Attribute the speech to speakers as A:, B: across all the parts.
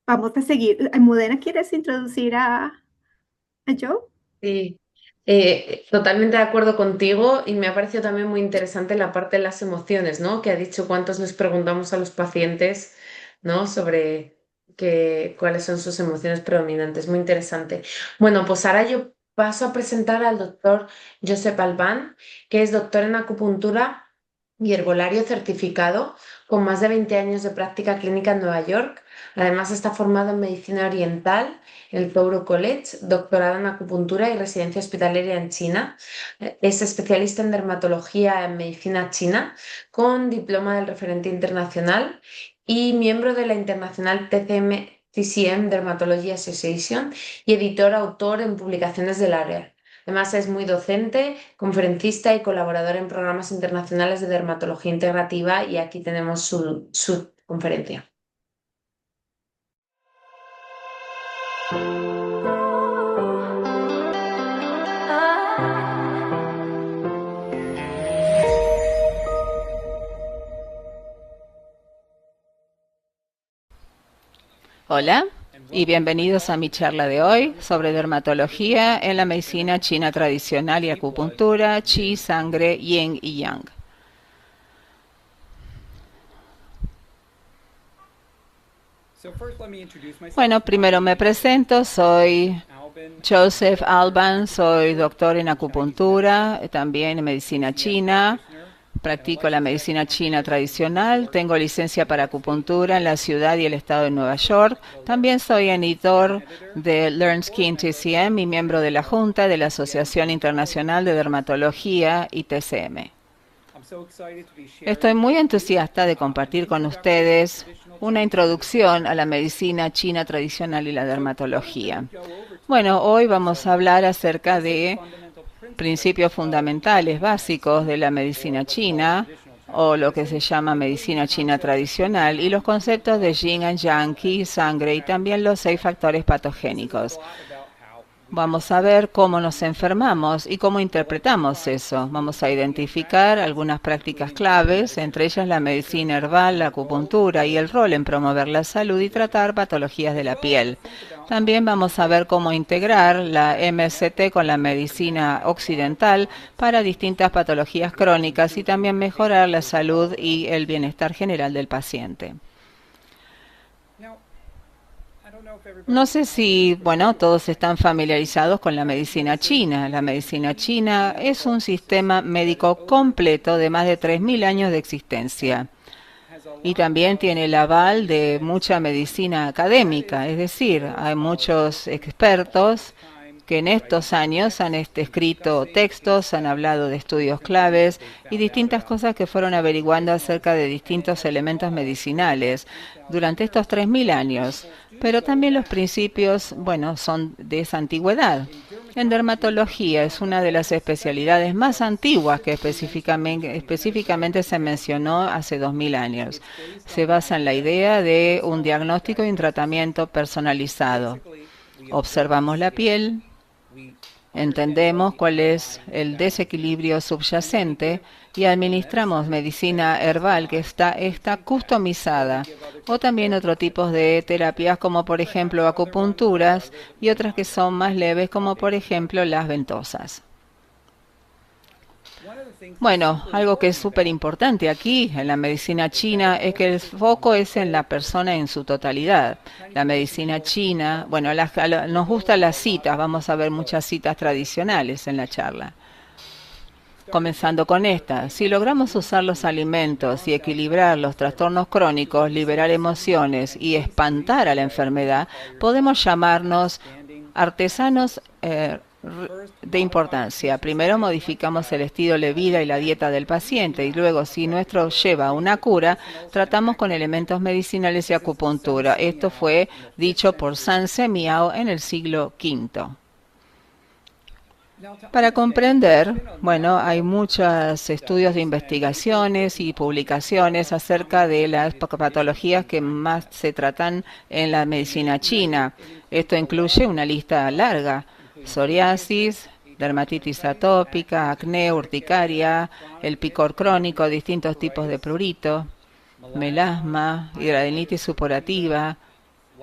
A: Vamos a seguir. Almudena, ¿quieres introducir a Joe?
B: Sí, totalmente de acuerdo contigo y me ha parecido también muy interesante la parte de las emociones, ¿no? Que ha dicho cuántos les preguntamos a los pacientes, ¿no? Sobre cuáles son sus emociones predominantes. Muy interesante. Bueno, pues ahora yo paso a presentar al doctor Josep Albán, que es doctor en acupuntura y herbolario certificado, con más de 20 años de práctica clínica en Nueva York. Además está formado en medicina oriental el Touro College, doctorado en acupuntura y residencia hospitalaria en China. Es especialista en dermatología en medicina china, con diploma del referente internacional y miembro de la internacional TCM Dermatology Association y editor-autor en publicaciones del área. Además, es muy docente, conferencista y colaborador en programas internacionales de dermatología integrativa y aquí tenemos su conferencia.
C: Hola y bienvenidos a mi charla de hoy sobre dermatología en la medicina china tradicional y acupuntura, qi, sangre, yin y yang. Bueno, primero me presento, soy Joseph Alban, soy doctor en acupuntura, también en medicina china. Practico la medicina china tradicional, tengo licencia para acupuntura en la ciudad y el estado de Nueva York. También soy editor de Learn Skin TCM y miembro de la Junta de la Asociación Internacional de Dermatología y TCM. Estoy muy entusiasta de compartir con ustedes una introducción a la medicina china tradicional y la dermatología. Bueno, hoy vamos a hablar acerca de principios fundamentales básicos de la medicina china o lo que se llama medicina china tradicional y los conceptos de yin and yang, qi, sangre y también los 6 factores patogénicos. Vamos a ver cómo nos enfermamos y cómo interpretamos eso. Vamos a identificar algunas prácticas claves, entre ellas la medicina herbal, la acupuntura y el rol en promover la salud y tratar patologías de la piel. También vamos a ver cómo integrar la MST con la medicina occidental para distintas patologías crónicas y también mejorar la salud y el bienestar general del paciente. No sé si, bueno, todos están familiarizados con la medicina china. La medicina china es un sistema médico completo de más de 3.000 años de existencia. Y también tiene el aval de mucha medicina académica, es decir, hay muchos expertos que en estos años han escrito textos, han hablado de estudios claves y distintas cosas que fueron averiguando acerca de distintos elementos medicinales durante estos 3.000 años. Pero también los principios, bueno, son de esa antigüedad. En dermatología es una de las especialidades más antiguas que específicamente se mencionó hace 2.000 años. Se basa en la idea de un diagnóstico y un tratamiento personalizado. Observamos la piel, entendemos cuál es el desequilibrio subyacente y administramos medicina herbal que está customizada o también otro tipo de terapias como por ejemplo acupunturas y otras que son más leves como por ejemplo las ventosas. Bueno, algo que es súper importante aquí en la medicina china es que el foco es en la persona en su totalidad. La medicina china, bueno, nos gustan las citas, vamos a ver muchas citas tradicionales en la charla. Comenzando con esta, si logramos usar los alimentos y equilibrar los trastornos crónicos, liberar emociones y espantar a la enfermedad, podemos llamarnos artesanos de importancia. Primero modificamos el estilo de vida y la dieta del paciente y luego, si nuestro lleva a una cura, tratamos con elementos medicinales y acupuntura. Esto fue dicho por Sun Se Miao en el siglo V. Para comprender, bueno, hay muchos estudios de investigaciones y publicaciones acerca de las patologías que más se tratan en la medicina china. Esto incluye una lista larga: psoriasis, dermatitis atópica, acné, urticaria, el picor crónico, distintos tipos de prurito, melasma, hidradenitis supurativa,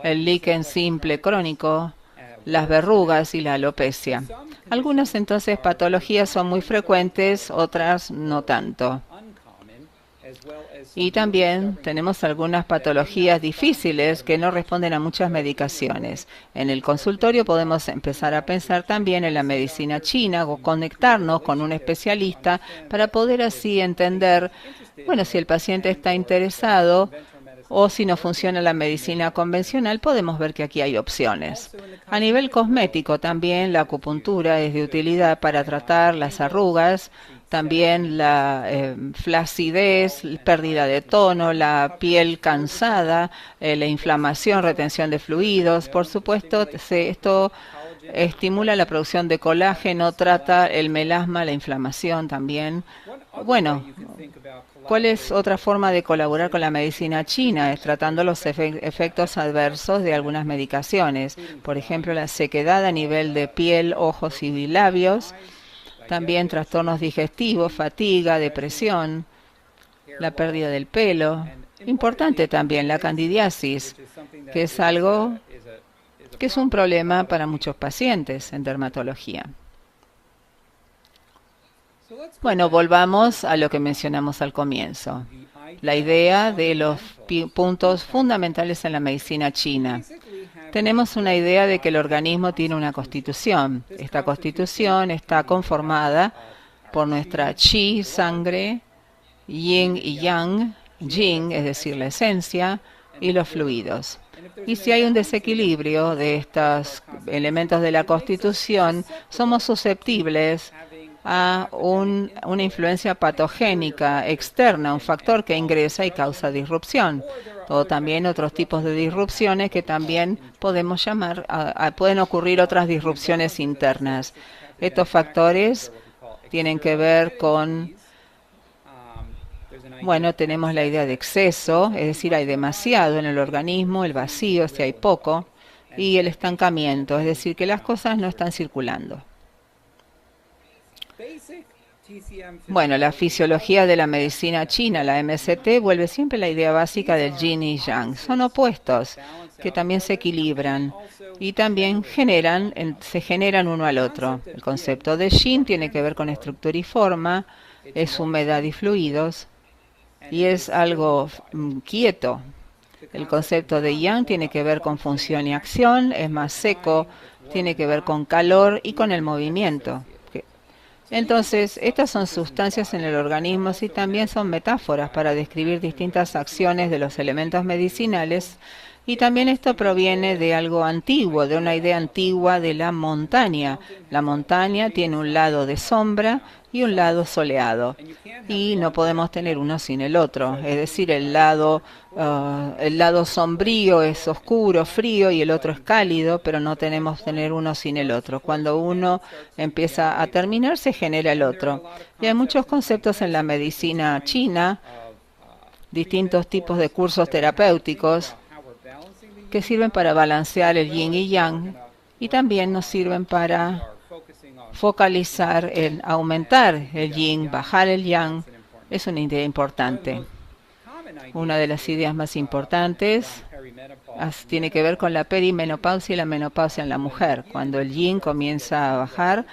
C: el líquen simple crónico, las verrugas y la alopecia. Algunas entonces patologías son muy frecuentes, otras no tanto. Y también tenemos algunas patologías difíciles que no responden a muchas medicaciones. En el consultorio podemos empezar a pensar también en la medicina china o conectarnos con un especialista para poder así entender, bueno, si el paciente está interesado o si no funciona la medicina convencional, podemos ver que aquí hay opciones. A nivel cosmético también la acupuntura es de utilidad para tratar las arrugas, también la flacidez, pérdida de tono, la piel cansada, la inflamación, retención de fluidos. Por supuesto, esto estimula la producción de colágeno, trata el melasma, la inflamación también. Bueno, ¿cuál es otra forma de colaborar con la medicina china? Es tratando los efectos adversos de algunas medicaciones. Por ejemplo, la sequedad a nivel de piel, ojos y labios. También trastornos digestivos, fatiga, depresión, la pérdida del pelo. Importante también la candidiasis, que es algo que es un problema para muchos pacientes en dermatología. Bueno, volvamos a lo que mencionamos al comienzo. La idea de los puntos fundamentales en la medicina china. Tenemos una idea de que el organismo tiene una constitución. Esta constitución está conformada por nuestra chi, sangre, yin y yang, yin, es decir, la esencia, y los fluidos. Y si hay un desequilibrio de estos elementos de la constitución, somos susceptibles a una influencia patogénica externa, un factor que ingresa y causa disrupción. O también otros tipos de disrupciones que también podemos llamar, pueden ocurrir otras disrupciones internas. Estos factores tienen que ver con, bueno, tenemos la idea de exceso, es decir, hay demasiado en el organismo, el vacío, si hay poco, y el estancamiento, es decir, que las cosas no están circulando. Bueno, la fisiología de la medicina china, la MST, vuelve siempre la idea básica del yin y yang. Son opuestos que también se equilibran y también se generan uno al otro. El concepto de yin tiene que ver con estructura y forma, es humedad y fluidos y es algo quieto. El concepto de yang tiene que ver con función y acción, es más seco, tiene que ver con calor y con el movimiento. Entonces, estas son sustancias en el organismo y también son metáforas para describir distintas acciones de los elementos medicinales. Y también esto proviene de algo antiguo, de una idea antigua de la montaña. La montaña tiene un lado de sombra y un lado soleado. Y no podemos tener uno sin el otro. Es decir, el lado sombrío es oscuro, frío, y el otro es cálido, pero no tenemos tener uno sin el otro. Cuando uno empieza a terminar, se genera el otro. Y hay muchos conceptos en la medicina china, distintos tipos de cursos terapéuticos, que sirven para balancear el yin y yang y también nos sirven para focalizar en aumentar el yin, bajar el yang. Es una idea importante. Una de las ideas más importantes tiene que ver con la perimenopausia y la menopausia en la mujer. Cuando el yin comienza a bajar,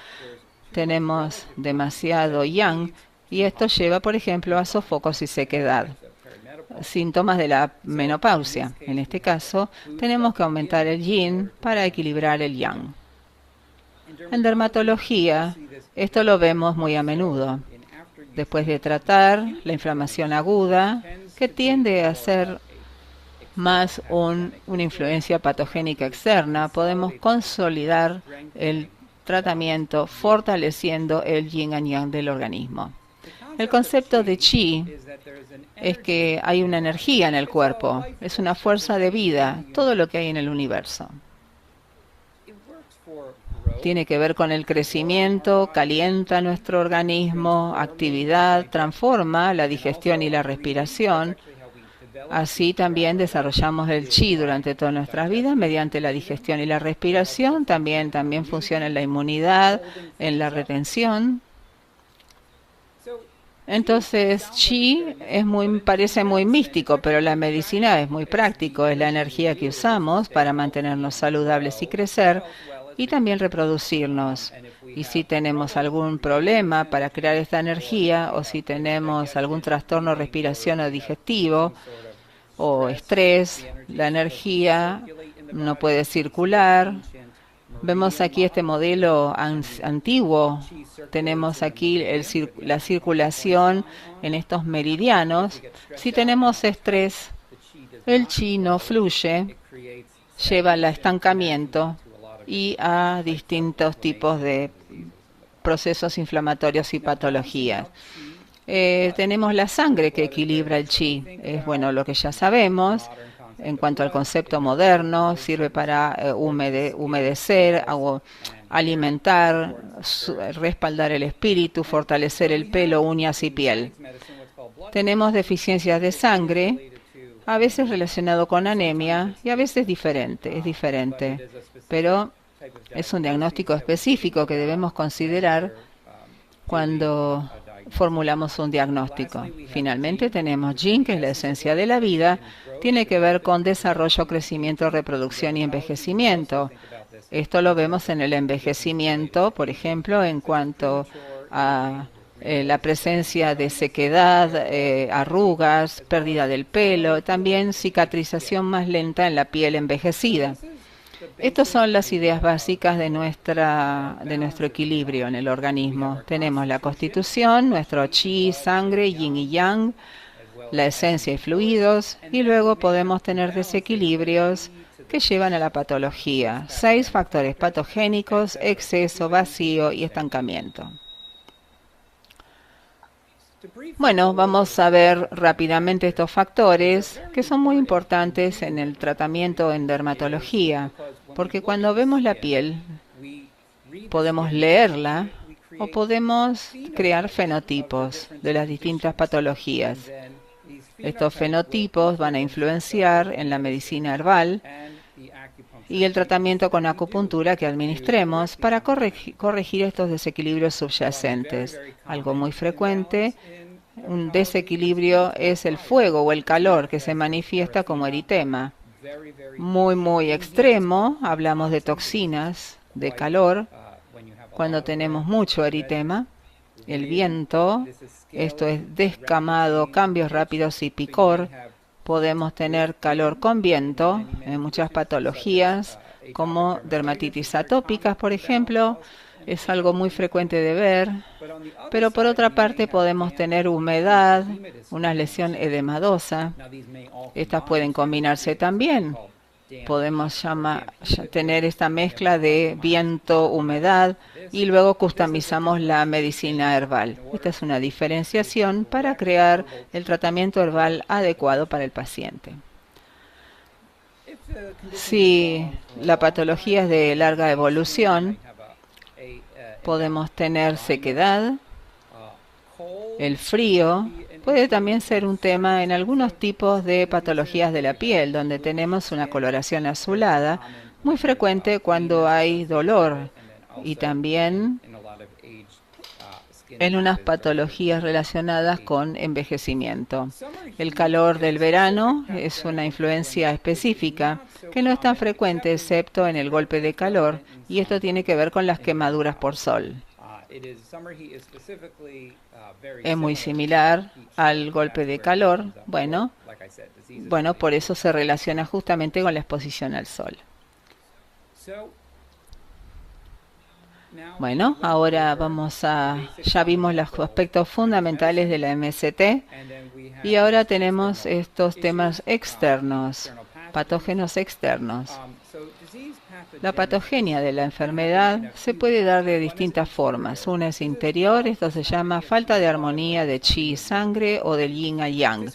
C: tenemos demasiado yang y esto lleva, por ejemplo, a sofocos y sequedad. Síntomas de la menopausia. En este caso, tenemos que aumentar el yin para equilibrar el yang. En dermatología, esto lo vemos muy a menudo. Después de tratar la inflamación aguda, que tiende a ser más una influencia patogénica externa, podemos consolidar el tratamiento fortaleciendo el yin y yang del organismo. El concepto de chi es que hay una energía en el cuerpo, es una fuerza de vida, todo lo que hay en el universo. Tiene que ver con el crecimiento, calienta nuestro organismo, actividad, transforma la digestión y la respiración. Así también desarrollamos el chi durante todas nuestras vidas mediante la digestión y la respiración. También funciona en la inmunidad, en la retención. Entonces, chi parece muy místico, pero la medicina es muy práctico. Es la energía que usamos para mantenernos saludables y crecer, y también reproducirnos. Y si tenemos algún problema para crear esta energía, o si tenemos algún trastorno respiración o digestivo, o estrés, la energía no puede circular. Vemos aquí este modelo antiguo. Tenemos aquí la circulación en estos meridianos. Si tenemos estrés, el chi no fluye, lleva al estancamiento y a distintos tipos de procesos inflamatorios y patologías. Tenemos la sangre que equilibra el chi. Es lo que ya sabemos. En cuanto al concepto moderno, sirve para humedecer, alimentar, respaldar el espíritu, fortalecer el pelo, uñas y piel. Tenemos deficiencias de sangre, a veces relacionado con anemia y a veces es diferente, pero es un diagnóstico específico que debemos considerar cuando formulamos un diagnóstico. Finalmente tenemos yin, que es la esencia de la vida, tiene que ver con desarrollo, crecimiento, reproducción y envejecimiento. Esto lo vemos en el envejecimiento, por ejemplo, en cuanto a la presencia de sequedad, arrugas, pérdida del pelo, también cicatrización más lenta en la piel envejecida. Estas son las ideas básicas de nuestro equilibrio en el organismo. Tenemos la constitución, nuestro chi, sangre, yin y yang, la esencia y fluidos, y luego podemos tener desequilibrios que llevan a la patología. 6 factores patogénicos: exceso, vacío y estancamiento. Vamos a ver rápidamente estos factores que son muy importantes en el tratamiento en dermatología, porque cuando vemos la piel podemos leerla o podemos crear fenotipos de las distintas patologías. Estos fenotipos van a influenciar en la medicina herbal y el tratamiento con acupuntura que administremos para corregir estos desequilibrios subyacentes. Algo muy frecuente, un desequilibrio, es el fuego o el calor que se manifiesta como eritema. Muy extremo, hablamos de toxinas de calor, cuando tenemos mucho eritema. El viento, esto es descamado, cambios rápidos y picor. Podemos tener calor con viento en muchas patologías, como dermatitis atópicas, por ejemplo. Es algo muy frecuente de ver. Pero por otra parte podemos tener humedad, una lesión edemadosa. Estas pueden combinarse también. Podemos tener esta mezcla de viento, humedad, y luego customizamos la medicina herbal. Esta es una diferenciación para crear el tratamiento herbal adecuado para el paciente. Si la patología es de larga evolución, podemos tener sequedad, el frío. Puede también ser un tema en algunos tipos de patologías de la piel, donde tenemos una coloración azulada, muy frecuente cuando hay dolor, y también en unas patologías relacionadas con envejecimiento. El calor del verano es una influencia específica que no es tan frecuente excepto en el golpe de calor, y esto tiene que ver con las quemaduras por sol. Es muy similar al golpe de calor. Por eso se relaciona justamente con la exposición al sol. Ahora ya vimos los aspectos fundamentales de la MST, y ahora tenemos estos temas externos, patógenos externos. La patogenia de la enfermedad se puede dar de distintas formas. Una es interior, esto se llama falta de armonía de chi y sangre o del yin a yang.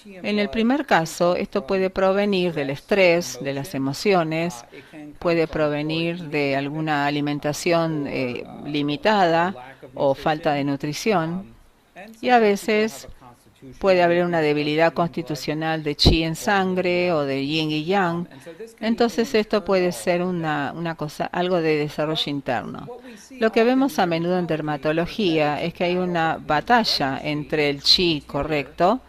C: En el primer caso, esto puede provenir del estrés, de las emociones, puede provenir de alguna alimentación limitada o falta de nutrición, y a veces puede haber una debilidad constitucional de chi en sangre o de yin y yang. Entonces esto puede ser una cosa, algo de desarrollo interno. Lo que vemos a menudo en dermatología es que hay una batalla entre el chi correcto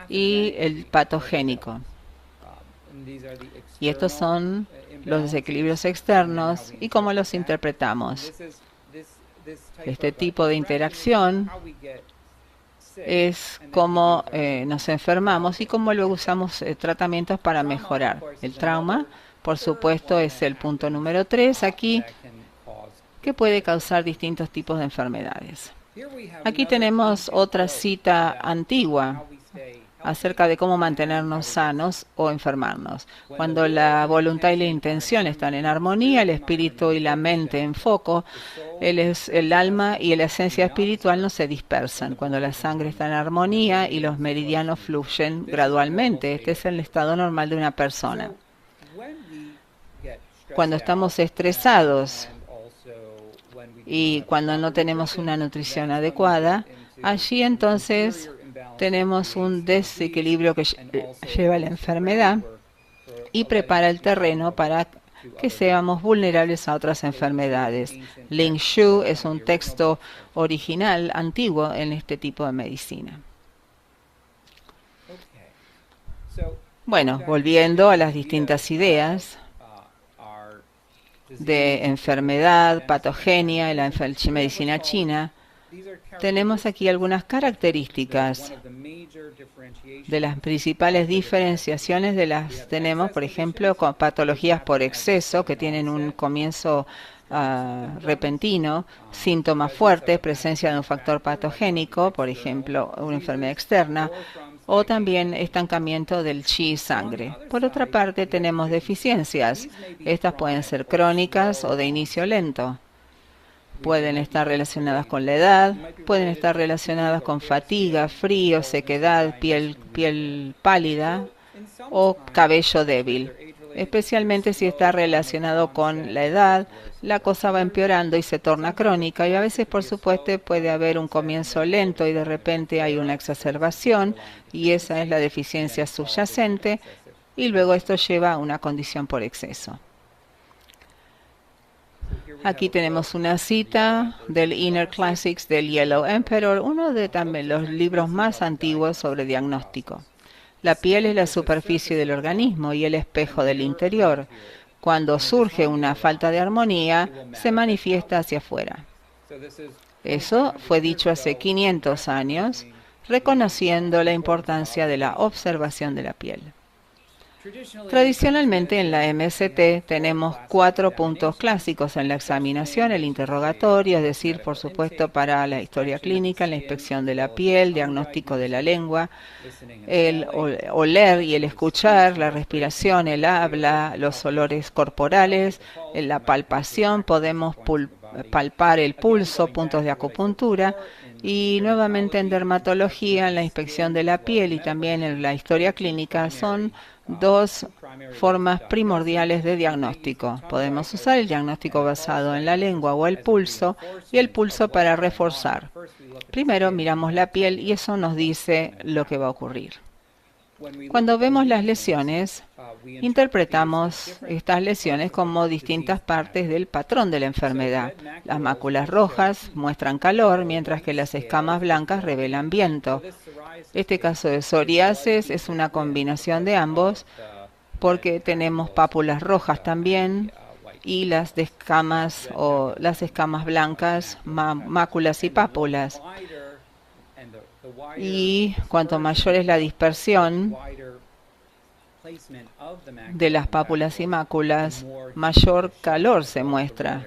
C: y el patogénico. Y estos son los desequilibrios externos y cómo los interpretamos. Este tipo de interacción es cómo nos enfermamos y cómo luego usamos tratamientos para mejorar. El trauma, por supuesto, es el punto número 3 aquí, que puede causar distintos tipos de enfermedades. Aquí tenemos otra cita antigua acerca de cómo mantenernos sanos o enfermarnos. Cuando la voluntad y la intención están en armonía, el espíritu y la mente en foco, el alma y la esencia espiritual no se dispersan. Cuando la sangre está en armonía y los meridianos fluyen gradualmente, este es el estado normal de una persona. Cuando estamos estresados y cuando no tenemos una nutrición adecuada, allí entonces tenemos un desequilibrio que lleva a la enfermedad y prepara el terreno para que seamos vulnerables a otras enfermedades. Ling Shu es un texto original, antiguo, en este tipo de medicina. Bueno, volviendo a las distintas ideas de enfermedad, patogenia en la medicina china, tenemos aquí algunas características de las principales diferenciaciones tenemos, por ejemplo, con patologías por exceso que tienen un comienzo repentino, síntomas fuertes, presencia de un factor patogénico, por ejemplo, una enfermedad externa, o también estancamiento del chi y sangre. Por otra parte, tenemos deficiencias. Estas pueden ser crónicas o de inicio lento. Pueden estar relacionadas con la edad, pueden estar relacionadas con fatiga, frío, sequedad, piel pálida o cabello débil. Especialmente si está relacionado con la edad, la cosa va empeorando y se torna crónica, y a veces, por supuesto, puede haber un comienzo lento y de repente hay una exacerbación, y esa es la deficiencia subyacente, y luego esto lleva a una condición por exceso. Aquí tenemos una cita del Inner Classics del Yellow Emperor, uno de también los libros más antiguos sobre diagnóstico. La piel es la superficie del organismo y el espejo del interior. Cuando surge una falta de armonía, se manifiesta hacia afuera. Eso fue dicho hace 500 años, reconociendo la importancia de la observación de la piel. Tradicionalmente en la MST tenemos 4 puntos clásicos en la examinación: el interrogatorio, es decir, por supuesto para la historia clínica, la inspección de la piel, diagnóstico de la lengua, el oler y el escuchar, la respiración, el habla, los olores corporales, la palpación, podemos palpar el pulso, puntos de acupuntura, y nuevamente en dermatología, en la inspección de la piel y también en la historia clínica son 2 formas primordiales de diagnóstico. Podemos usar el diagnóstico basado en la lengua o el pulso, y el pulso para reforzar. Primero miramos la piel y eso nos dice lo que va a ocurrir. Cuando vemos las lesiones, interpretamos estas lesiones como distintas partes del patrón de la enfermedad. Las máculas rojas muestran calor, mientras que las escamas blancas revelan viento. Este caso de psoriasis es una combinación de ambos, porque tenemos pápulas rojas también, y las escamas blancas, máculas y pápulas. Y cuanto mayor es la dispersión de las pápulas y máculas, mayor calor se muestra,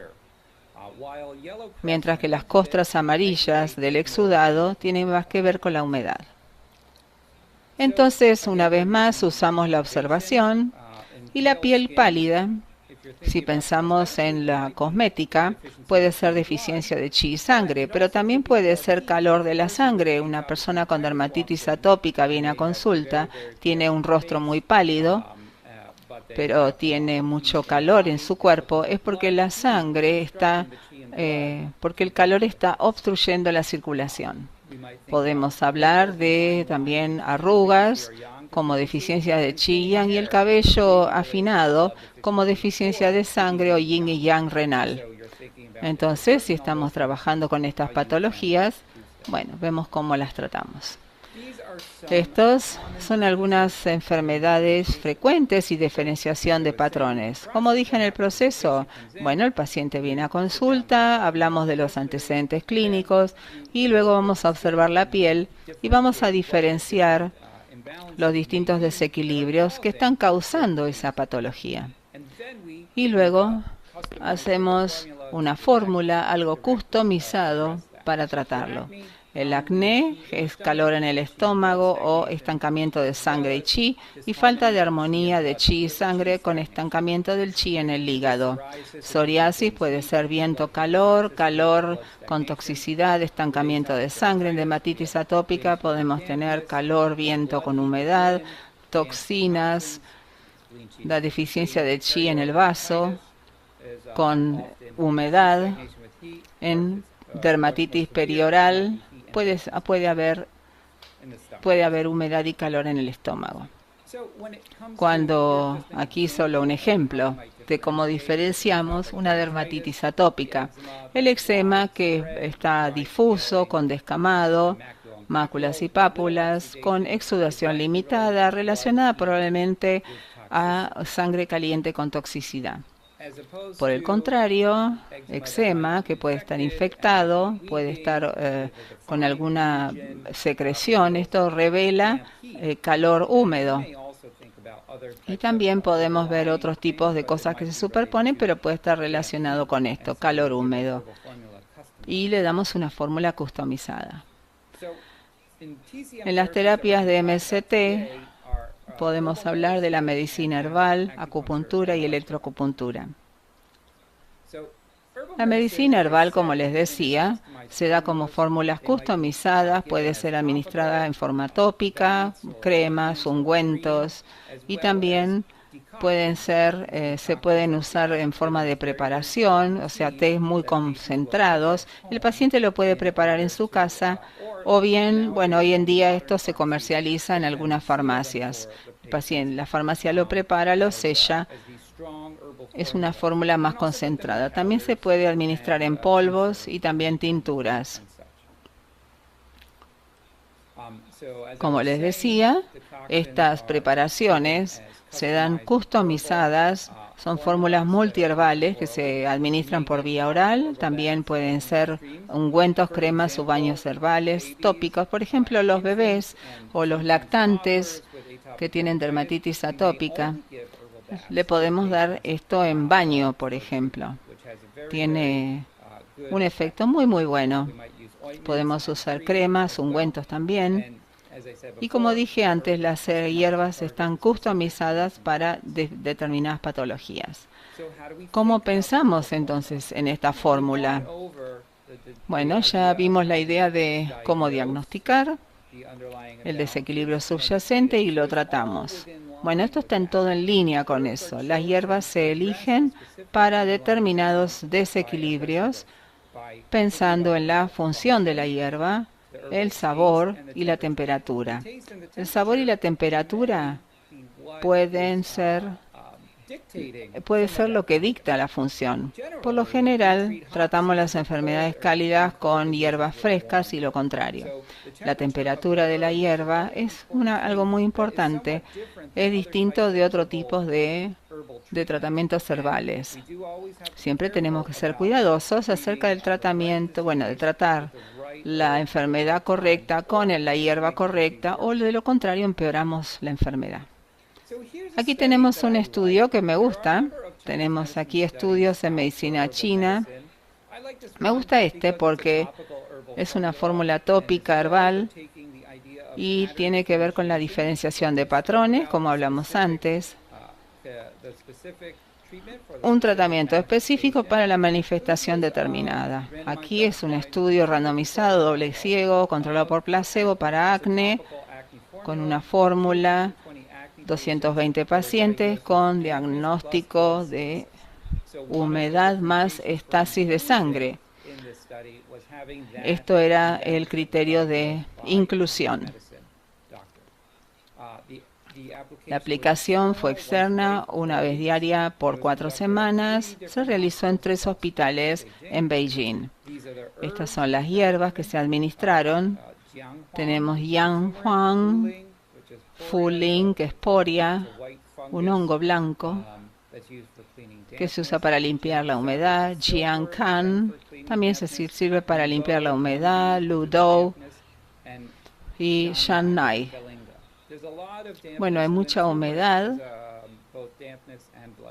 C: mientras que las costras amarillas del exudado tienen más que ver con la humedad. Entonces, una vez más, usamos la observación, y la piel pálida Si pensamos en la cosmética, puede ser deficiencia de chi y sangre, pero también puede ser calor de la sangre. Una persona con dermatitis atópica viene a consulta, tiene un rostro muy pálido, pero tiene mucho calor en su cuerpo, es porque la sangre está, porque el calor está obstruyendo la circulación. Podemos hablar de también arrugas como deficiencia de chi y yang, y el cabello afinado como deficiencia de sangre o yin y yang renal. Entonces, si estamos trabajando con estas patologías, bueno, vemos cómo las tratamos. Estos son algunas enfermedades frecuentes y diferenciación de patrones. Como dije en el proceso, bueno, el paciente viene a consulta, hablamos de los antecedentes clínicos y luego vamos a observar la piel y vamos a diferenciar los distintos desequilibrios que están causando esa patología. Y luego hacemos una fórmula, algo customizado para tratarlo. El acné es calor en el estómago o estancamiento de sangre y chi, y falta de armonía de chi y sangre con estancamiento del chi en el hígado. Psoriasis puede ser viento-calor, calor con toxicidad, estancamiento de sangre. En dermatitis atópica podemos tener calor, viento con humedad, toxinas, la deficiencia de chi en el vaso con humedad. En dermatitis perioral puede haber humedad y calor en el estómago. Cuando, aquí solo un ejemplo de cómo diferenciamos una dermatitis atópica. El eczema que está difuso, con descamado, máculas y pápulas, con exudación limitada, relacionada probablemente a sangre caliente con toxicidad. Por el contrario, eczema, que puede estar infectado, puede estar con alguna secreción, esto revela calor húmedo. Y también podemos ver otros tipos de cosas que se superponen, pero puede estar relacionado con esto, calor húmedo. Y le damos una fórmula customizada. En las terapias de MST podemos hablar de la medicina herbal, acupuntura y electroacupuntura. La medicina herbal, como les decía, se da como fórmulas customizadas, puede ser administrada en forma tópica, cremas, ungüentos, y también se pueden usar en forma de preparación, o sea, tés muy concentrados. El paciente lo puede preparar en su casa, o bien, bueno, hoy en día esto se comercializa en algunas farmacias. La farmacia lo prepara, lo sella. Es una fórmula más concentrada. También se puede administrar en polvos y también tinturas. Como les decía, estas preparaciones se dan customizadas, son fórmulas multiherbales que se administran por vía oral. También pueden ser ungüentos, cremas o baños herbales tópicos. Por ejemplo, los bebés o los lactantes que tienen dermatitis atópica, le podemos dar esto en baño, por ejemplo. Tiene un efecto muy, muy bueno. Podemos usar cremas, ungüentos también. Y como dije antes, las hierbas están customizadas para determinadas patologías. ¿Cómo pensamos entonces en esta fórmula? Bueno, ya vimos la idea de cómo diagnosticar el desequilibrio subyacente y lo tratamos. Bueno, esto está en todo en línea con eso. Las hierbas se eligen para determinados desequilibrios, pensando en la función de la hierba, el sabor y la temperatura. El sabor y la temperatura puede ser lo que dicta la función. Por lo general, tratamos las enfermedades cálidas con hierbas frescas y lo contrario. La temperatura de la hierba es algo muy importante. Es distinto de otro tipo de tratamientos herbales. Siempre tenemos que ser cuidadosos acerca del tratamiento, de tratar la enfermedad correcta con la hierba correcta, o de lo contrario empeoramos la enfermedad. Aquí tenemos un estudio que me gusta. Tenemos aquí estudios en medicina china. Me gusta porque es una fórmula tópica herbal y tiene que ver con la diferenciación de patrones, como hablamos antes. un tratamiento específico para la manifestación determinada. Aquí es un estudio randomizado, doble ciego, controlado por placebo para acné, con una fórmula, 220 pacientes con diagnóstico de humedad más estasis de sangre. Esto era el criterio de inclusión. La aplicación fue externa una vez diaria por 4 semanas. Se realizó en 3 hospitales en Beijing. Estas son las hierbas que se administraron. Tenemos Yang Huang, Fuling, que es poria, un hongo blanco que se usa para limpiar la humedad. Jiang Kan también se sirve para limpiar la humedad. Lu Dou y Shan Nai. Bueno, hay mucha humedad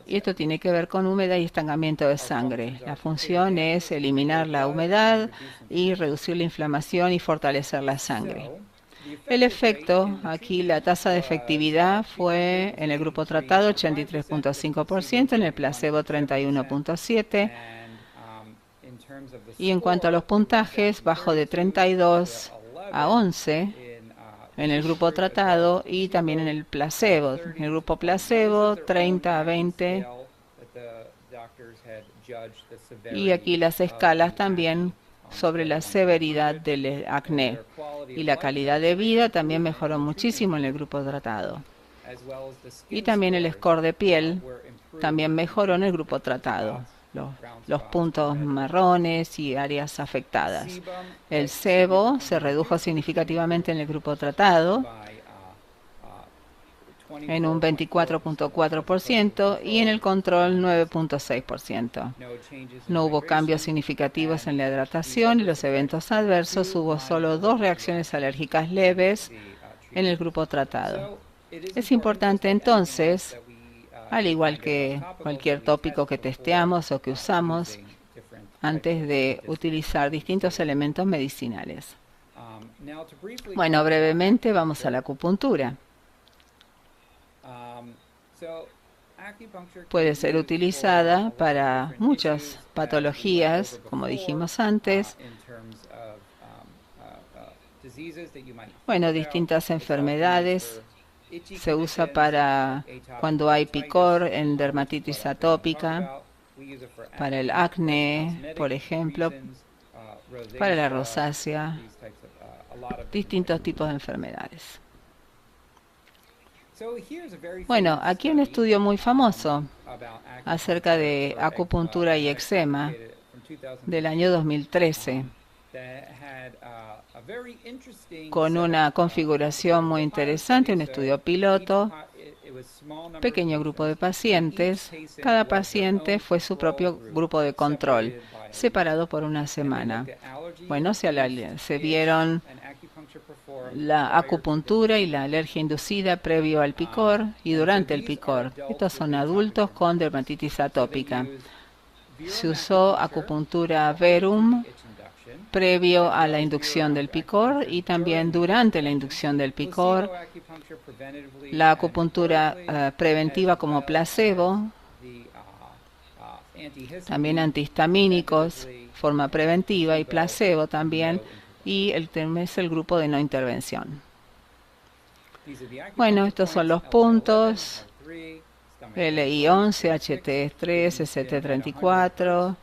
C: y esto tiene que ver con humedad y estancamiento de sangre. La función es eliminar la humedad y reducir la inflamación y fortalecer la sangre. El efecto, aquí la tasa de efectividad fue en el grupo tratado 83.5%, en el placebo 31.7%, y en cuanto a los puntajes, bajó de 32 a 11 en el grupo tratado y también en el placebo. En el grupo placebo, 30 a 20. Y aquí las escalas también sobre la severidad del acné. Y la calidad de vida también mejoró muchísimo en el grupo tratado. Y también el score de piel también mejoró en el grupo tratado. Los puntos marrones y áreas afectadas. El sebo se redujo significativamente en el grupo tratado en un 24.4% y en el control 9.6%. No hubo cambios significativos en la hidratación y los eventos adversos. Hubo solo 2 reacciones alérgicas leves en el grupo tratado. Es importante entonces, al igual que cualquier tópico que testeamos o que usamos, antes de utilizar distintos elementos medicinales. Bueno, brevemente vamos a la acupuntura. Puede ser utilizada para muchas patologías, como dijimos antes. Bueno, distintas enfermedades. Se usa para cuando hay picor en dermatitis atópica, para el acné, por ejemplo, para la rosácea, distintos tipos de enfermedades. Bueno, aquí hay un estudio muy famoso acerca de acupuntura y eczema del año 2013, con una configuración muy interesante, un estudio piloto, pequeño grupo de pacientes. Cada paciente fue su propio grupo de control, separado por una semana. Bueno, se vieron la acupuntura y la alergia inducida previo al picor y durante el picor. Estos son adultos con dermatitis atópica. Se usó acupuntura verum previo a la inducción del picor y también durante la inducción del picor. La acupuntura preventiva como placebo, también antihistamínicos, forma preventiva y placebo también, y el tema es el grupo de no intervención. Bueno, estos son los puntos: LI11, HT3, ST34.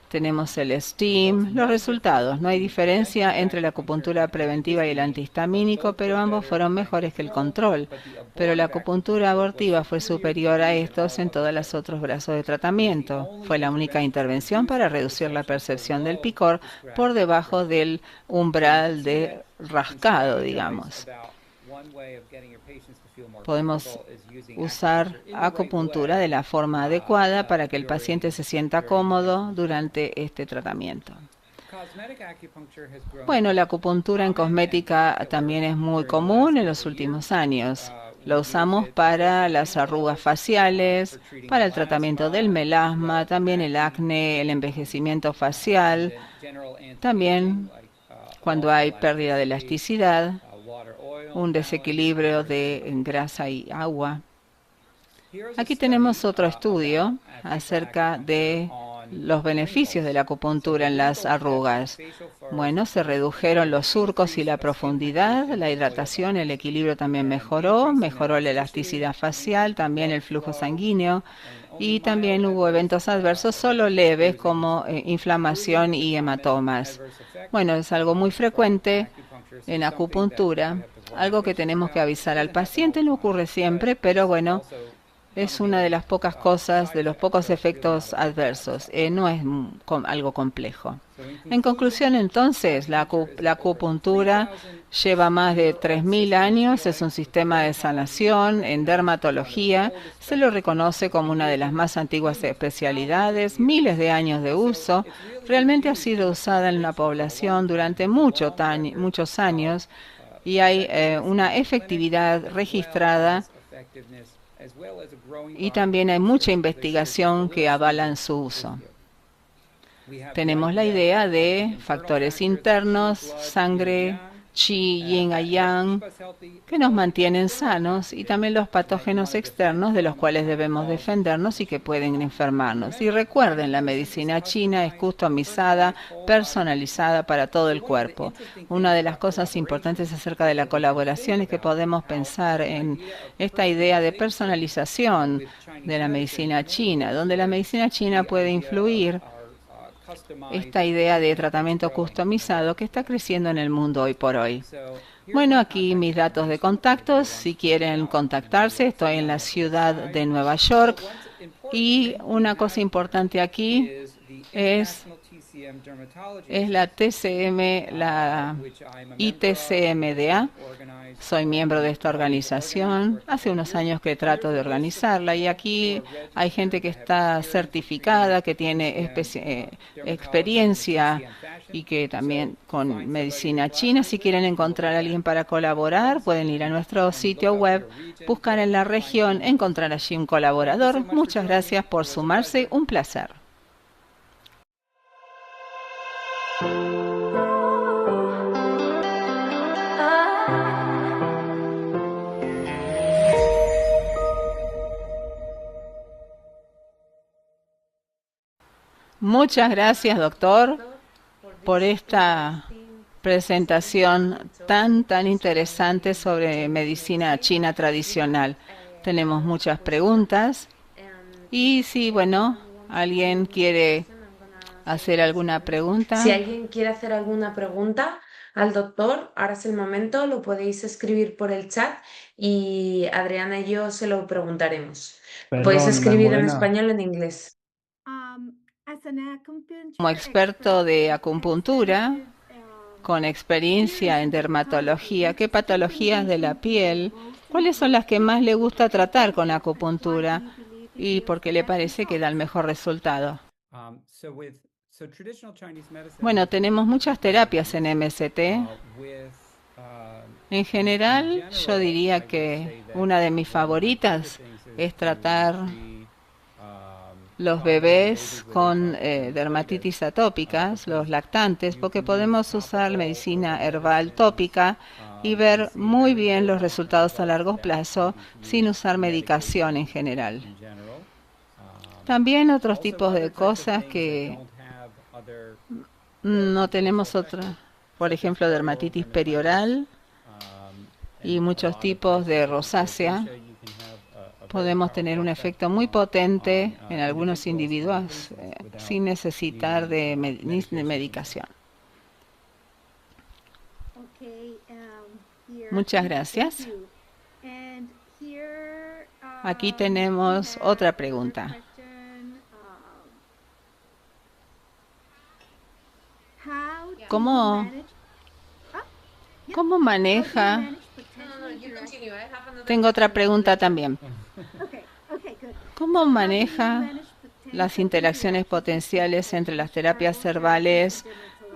C: Tenemos el STEAM. Los resultados. No hay diferencia entre la acupuntura preventiva y el antihistamínico, pero ambos fueron mejores que el control. Pero la acupuntura abortiva fue superior a estos en todos los otros brazos de tratamiento. Fue la única intervención para reducir la percepción del picor por debajo del umbral de rascado, digamos. Podemos usar acupuntura de la forma adecuada para que el paciente se sienta cómodo durante este tratamiento. Bueno, la acupuntura en cosmética también es muy común en los últimos años. Lo usamos para las arrugas faciales, para el tratamiento del melasma, también el acné, el envejecimiento facial, también cuando hay pérdida de elasticidad, un desequilibrio de grasa y agua. Aquí tenemos otro estudio acerca de los beneficios de la acupuntura en las arrugas. Bueno, se redujeron los surcos y la profundidad, la hidratación, el equilibrio también mejoró la elasticidad facial, también el flujo sanguíneo y también hubo eventos adversos solo leves como inflamación y hematomas. Bueno, es algo muy frecuente en acupuntura, algo que tenemos que avisar al paciente, no ocurre siempre, pero bueno, es una de las pocas cosas, de los pocos efectos adversos. No es algo complejo. En conclusión, entonces, la acupuntura lleva más de 3.000 años, es un sistema de sanación en dermatología, se lo reconoce como una de las más antiguas especialidades, miles de años de uso, realmente ha sido usada en la población durante muchos años y hay una efectividad registrada y también hay mucha investigación que avalan su uso. Tenemos la idea de factores internos, sangre, chi, yin, yang, que nos mantienen sanos y también los patógenos externos de los cuales debemos defendernos y que pueden enfermarnos. Y recuerden, la medicina china es customizada, personalizada para todo el cuerpo. Una de las cosas importantes acerca de la colaboración es que podemos pensar en esta idea de personalización de la medicina china, donde la medicina china puede influir esta idea de tratamiento customizado que está creciendo en el mundo hoy por hoy. Bueno, aquí mis datos de contactos, si quieren contactarse, estoy en la ciudad de Nueva York y una cosa importante aquí es la TCM, la ITCMDA. Soy miembro de esta organización. Hace unos años que trato de organizarla y aquí hay gente que está certificada, que tiene experiencia y que también con medicina china. Si quieren encontrar a alguien para colaborar, pueden ir a nuestro sitio web, buscar en la región, encontrar allí un colaborador. Muchas gracias por sumarse. Un placer. Muchas gracias, doctor, por esta presentación tan interesante sobre medicina china tradicional. Tenemos muchas preguntas y si, bueno, alguien quiere hacer alguna pregunta.
B: Si alguien quiere hacer alguna pregunta al doctor, ahora es el momento, lo podéis escribir por el chat y Adriana y yo se lo preguntaremos. Lo podéis escribir en español o en inglés.
C: Como experto de acupuntura, con experiencia en dermatología, ¿qué patologías de la piel, cuáles son las que más le gusta tratar con acupuntura y por qué le parece que da el mejor resultado? Bueno, tenemos muchas terapias en MST. En general, yo diría que una de mis favoritas es tratar los bebés con dermatitis atópicas, los lactantes, porque podemos usar medicina herbal tópica y ver muy bien los resultados a largo plazo sin usar medicación en general. También otros tipos de cosas que no tenemos por ejemplo, dermatitis perioral y muchos tipos de rosácea. Podemos tener un efecto muy potente en algunos individuos sin necesitar de medicación. Muchas gracias. Aquí tenemos otra pregunta. ¿Cómo maneja? Tengo otra pregunta también. ¿Cómo maneja las interacciones potenciales entre las terapias herbales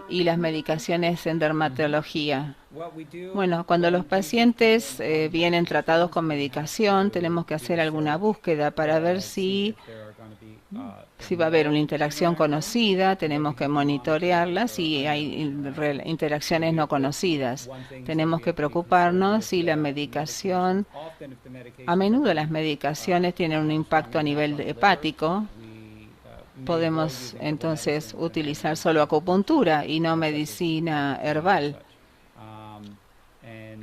C: y las medicaciones en dermatología? Bueno, cuando los pacientes vienen tratados con medicación, tenemos que hacer alguna búsqueda para ver si Si va a haber una interacción conocida, tenemos que monitorearla. Si hay interacciones no conocidas, tenemos que preocuparnos si la medicación, a menudo las medicaciones tienen un impacto a nivel hepático. Podemos entonces utilizar solo acupuntura y no medicina herbal.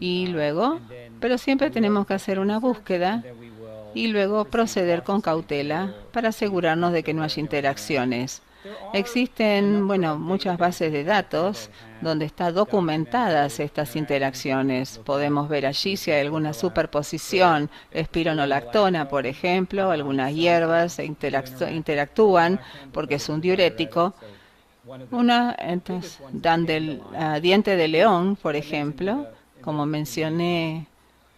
C: Y luego, pero siempre tenemos que hacer una búsqueda y luego proceder con cautela para asegurarnos de que no haya interacciones. Existen, bueno, muchas bases de datos donde están documentadas estas interacciones. Podemos ver allí si hay alguna superposición, espironolactona, por ejemplo, algunas hierbas interactúan porque es un diurético. Entonces, dan del diente de león, por ejemplo, como mencioné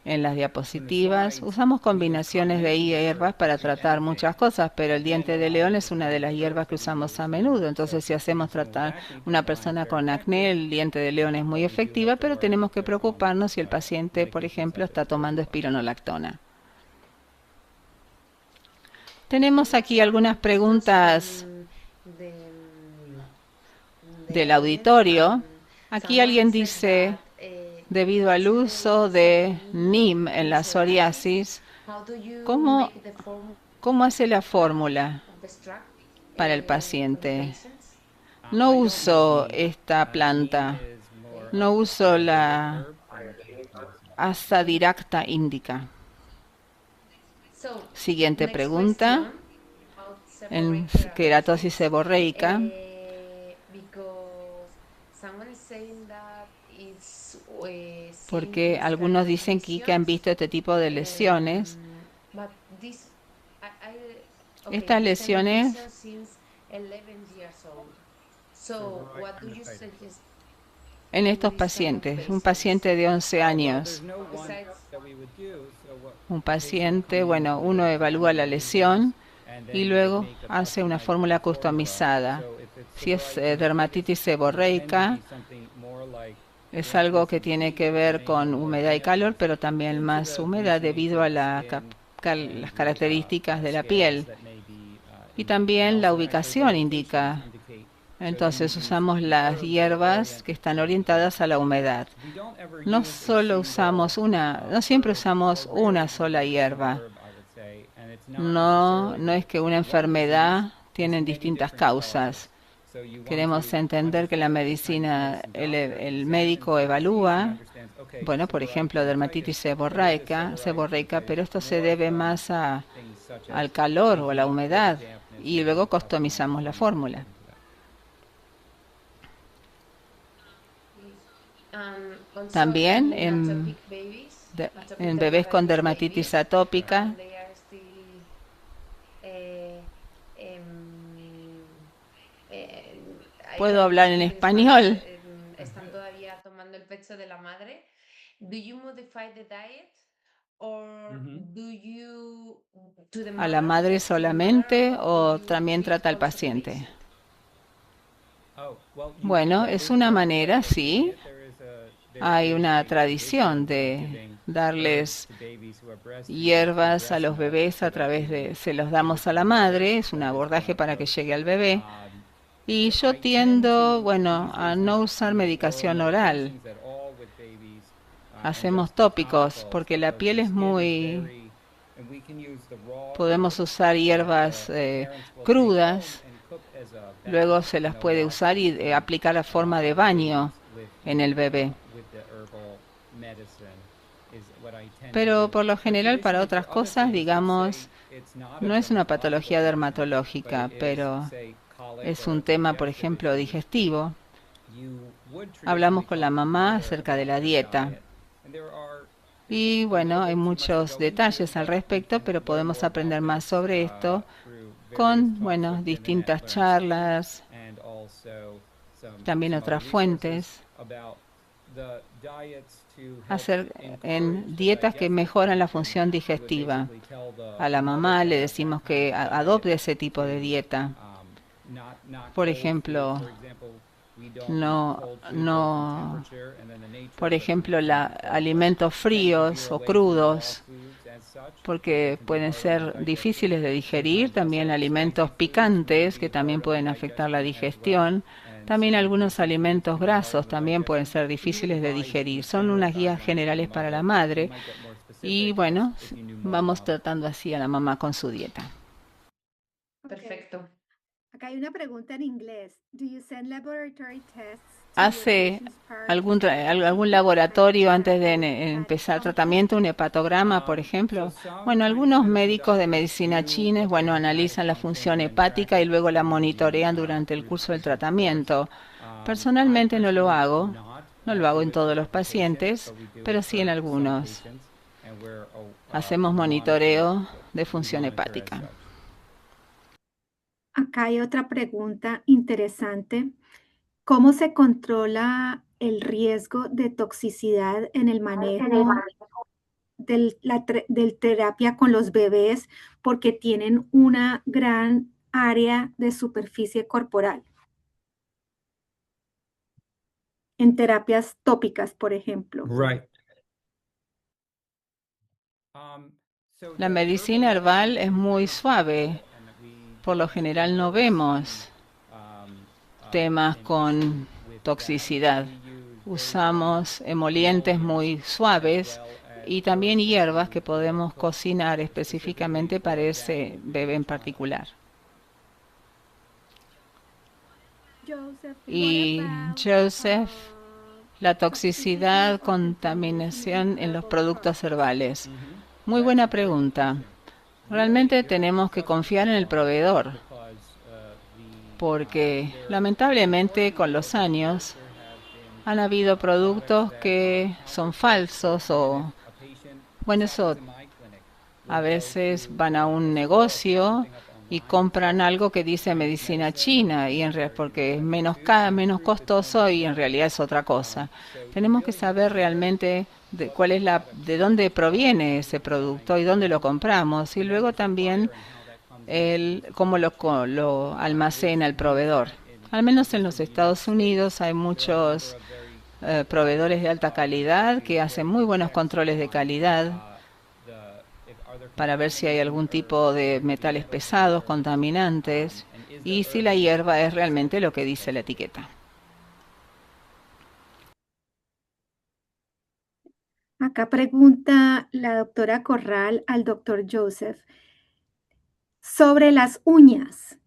C: en las diapositivas, usamos combinaciones de hierbas para tratar muchas cosas, pero el diente de león es una de las hierbas que usamos a menudo. Entonces, si hacemos tratar una persona con acné, el diente de león es muy efectiva, pero tenemos que preocuparnos si el paciente, por ejemplo, está tomando espironolactona. Tenemos aquí algunas preguntas del auditorio. Aquí alguien dice, debido al uso de NIM en la psoriasis, ¿cómo hace la fórmula para el paciente? No uso esta planta, no uso la Azadirachta indica. Siguiente pregunta, en queratosis seborreica. Porque algunos dicen que han visto este tipo de lesiones. Estas lesiones en estos pacientes, un paciente de 11 años, un paciente, bueno, uno evalúa la lesión y luego hace una fórmula customizada. Si es dermatitis seborreica, es algo que tiene que ver con humedad y calor, pero también más húmeda debido a las características de la piel. Y también la ubicación indica. Entonces usamos las hierbas que están orientadas a la humedad. No siempre usamos una sola hierba. No es que una enfermedad tiene distintas causas. Queremos entender que la medicina, el médico evalúa, bueno, por ejemplo, dermatitis seborreica, pero esto se debe más al calor o a la humedad, y luego customizamos la fórmula. También en bebés con dermatitis atópica, puedo hablar en español.
B: Están todavía tomando el pecho de la madre. Do you modify the diet or do you
C: ¿A la madre solamente o también trata al paciente? Bueno, es una manera, sí. Hay una tradición de darles hierbas a los bebés se los damos a la madre, es un abordaje para que llegue al bebé. Y yo tiendo, bueno, a no usar medicación oral. Hacemos tópicos porque la piel es muy... Podemos usar hierbas crudas, luego se las puede usar y aplicar la forma de baño en el bebé. Pero por lo general para otras cosas, digamos, no es una patología dermatológica, pero es un tema, por ejemplo, digestivo. Hablamos con la mamá acerca de la dieta. Y bueno, hay muchos detalles al respecto, pero podemos aprender más sobre esto con, bueno, distintas charlas, también otras fuentes, en dietas que mejoran la función digestiva. A la mamá le decimos que adopte ese tipo de dieta. Por ejemplo, alimentos fríos o crudos porque pueden ser difíciles de digerir, también alimentos picantes que también pueden afectar la digestión, también algunos alimentos grasos también pueden ser difíciles de digerir. Son unas guías generales para la madre y bueno, vamos tratando así a la mamá con su dieta.
B: Perfecto.
A: Acá hay una pregunta en inglés. Do you send laboratory tests to your
C: ¿Hace
A: patients prior
C: algún laboratorio antes de empezar tratamiento, un hepatograma, por ejemplo? Bueno, algunos médicos de medicina china, bueno, analizan la función hepática y luego la monitorean durante el curso del tratamiento. Personalmente no lo hago en todos los pacientes, pero sí en algunos. Hacemos monitoreo de función hepática.
A: Acá hay otra pregunta interesante. ¿Cómo se controla el riesgo de toxicidad en el manejo del terapia con los bebés porque tienen una gran área de superficie corporal? En terapias tópicas, por ejemplo.
C: La medicina herbal es muy suave. Por lo general no vemos temas con toxicidad. Usamos emolientes muy suaves y también hierbas que podemos cocinar específicamente para ese bebé en particular. Y Joseph, la toxicidad, contaminación en los productos herbales. Muy buena pregunta. Realmente tenemos que confiar en el proveedor, porque lamentablemente con los años han habido productos que son falsos o, bueno, eso a veces van a un negocio y compran algo que dice medicina china y porque es menos costoso y en realidad es otra cosa. Tenemos que saber realmente de dónde proviene ese producto y dónde lo compramos y luego también cómo lo almacena el proveedor. Al menos en los Estados Unidos hay muchos proveedores de alta calidad que hacen muy buenos controles de calidad para ver si hay algún tipo de metales pesados, contaminantes, y si la hierba es realmente lo que dice la etiqueta.
A: Acá pregunta la doctora Corral al doctor Joseph sobre las uñas.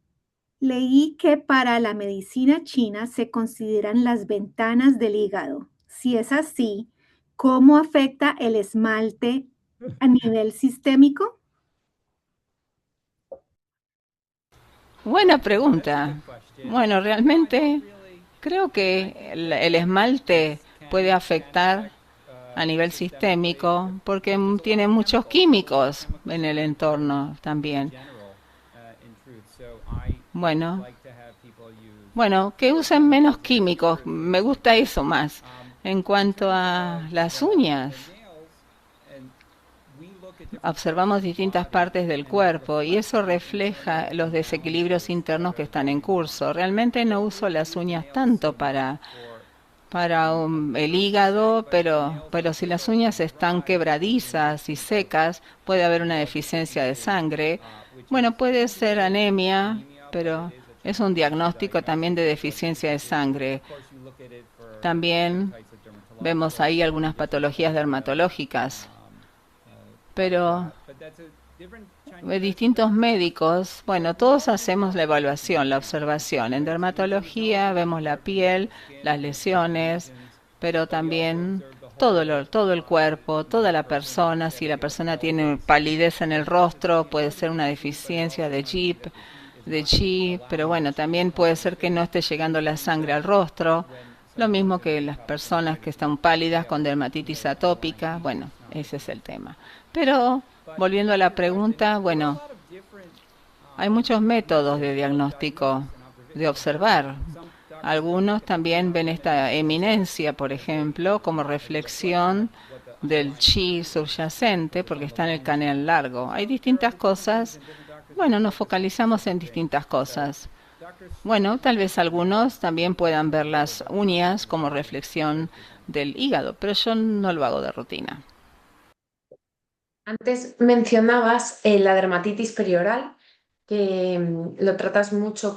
A: Leí que para la medicina china se consideran las ventanas del hígado. Si es así, ¿cómo afecta el esmalte a nivel sistémico?
C: Buena pregunta. Bueno, realmente creo que el esmalte puede afectar a nivel sistémico porque tiene muchos químicos en el entorno también. Bueno, que usen menos químicos, me gusta eso más. En cuanto a las uñas, observamos distintas partes del cuerpo y eso refleja los desequilibrios internos que están en curso. Realmente no uso las uñas tanto para el hígado, pero si las uñas están quebradizas y secas, puede haber una deficiencia de sangre. Bueno, puede ser anemia, pero es un diagnóstico también de deficiencia de sangre. También vemos ahí algunas patologías dermatológicas, pero distintos médicos, bueno, todos hacemos la evaluación, la observación. En dermatología vemos la piel, las lesiones, pero también todo el cuerpo, toda la persona. Si la persona tiene palidez en el rostro, puede ser una deficiencia de Qi, pero bueno, también puede ser que no esté llegando la sangre al rostro. Lo mismo que las personas que están pálidas con dermatitis atópica. Bueno, ese es el tema. Pero volviendo a la pregunta, bueno, hay muchos métodos de diagnóstico, de observar. Algunos también ven esta eminencia, por ejemplo, como reflexión del chi subyacente, porque está en el canal largo. Hay distintas cosas. Bueno, nos focalizamos en distintas cosas. Bueno, tal vez algunos también puedan ver las uñas como reflexión del hígado, pero yo no lo hago de rutina.
B: Antes mencionabas la dermatitis perioral, que lo tratas mucho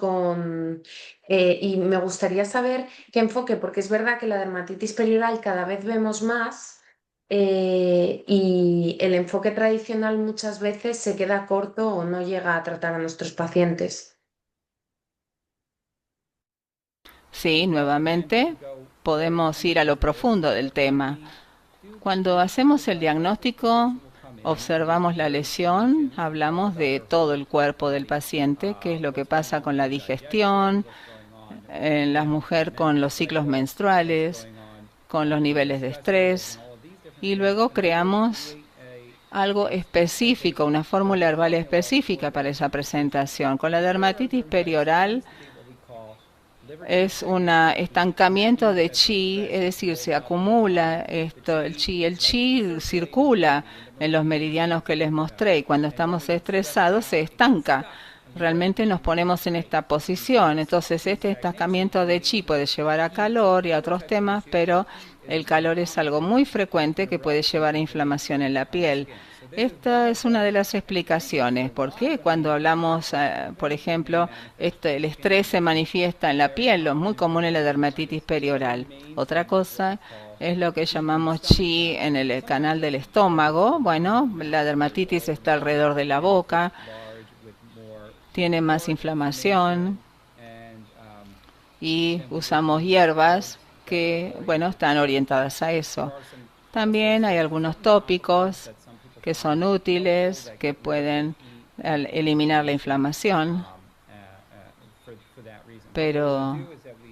B: y me gustaría saber qué enfoque, porque es verdad que la dermatitis perioral cada vez vemos más y el enfoque tradicional muchas veces se queda corto o no llega a tratar a nuestros pacientes.
C: Sí, nuevamente podemos ir a lo profundo del tema. Cuando hacemos el diagnóstico, observamos la lesión, hablamos de todo el cuerpo del paciente, qué es lo que pasa con la digestión, en la mujer con los ciclos menstruales, con los niveles de estrés, y luego creamos algo específico, una fórmula herbal específica para esa presentación. Con la dermatitis perioral es un estancamiento de chi, es decir, se acumula esto, el chi circula en los meridianos que les mostré y cuando estamos estresados se estanca. Realmente nos ponemos en esta posición. Entonces, este estancamiento de chi puede llevar a calor y a otros temas, pero el calor es algo muy frecuente que puede llevar a inflamación en la piel. Esta es una de las explicaciones. ¿Por qué? Cuando hablamos, por ejemplo, el estrés se manifiesta en la piel, lo muy común en la dermatitis perioral. Otra cosa es lo que llamamos chi en el canal del estómago. Bueno, la dermatitis está alrededor de la boca, tiene más inflamación y usamos hierbas que, bueno, están orientadas a eso. También hay algunos tópicos que son útiles, que pueden eliminar la inflamación, pero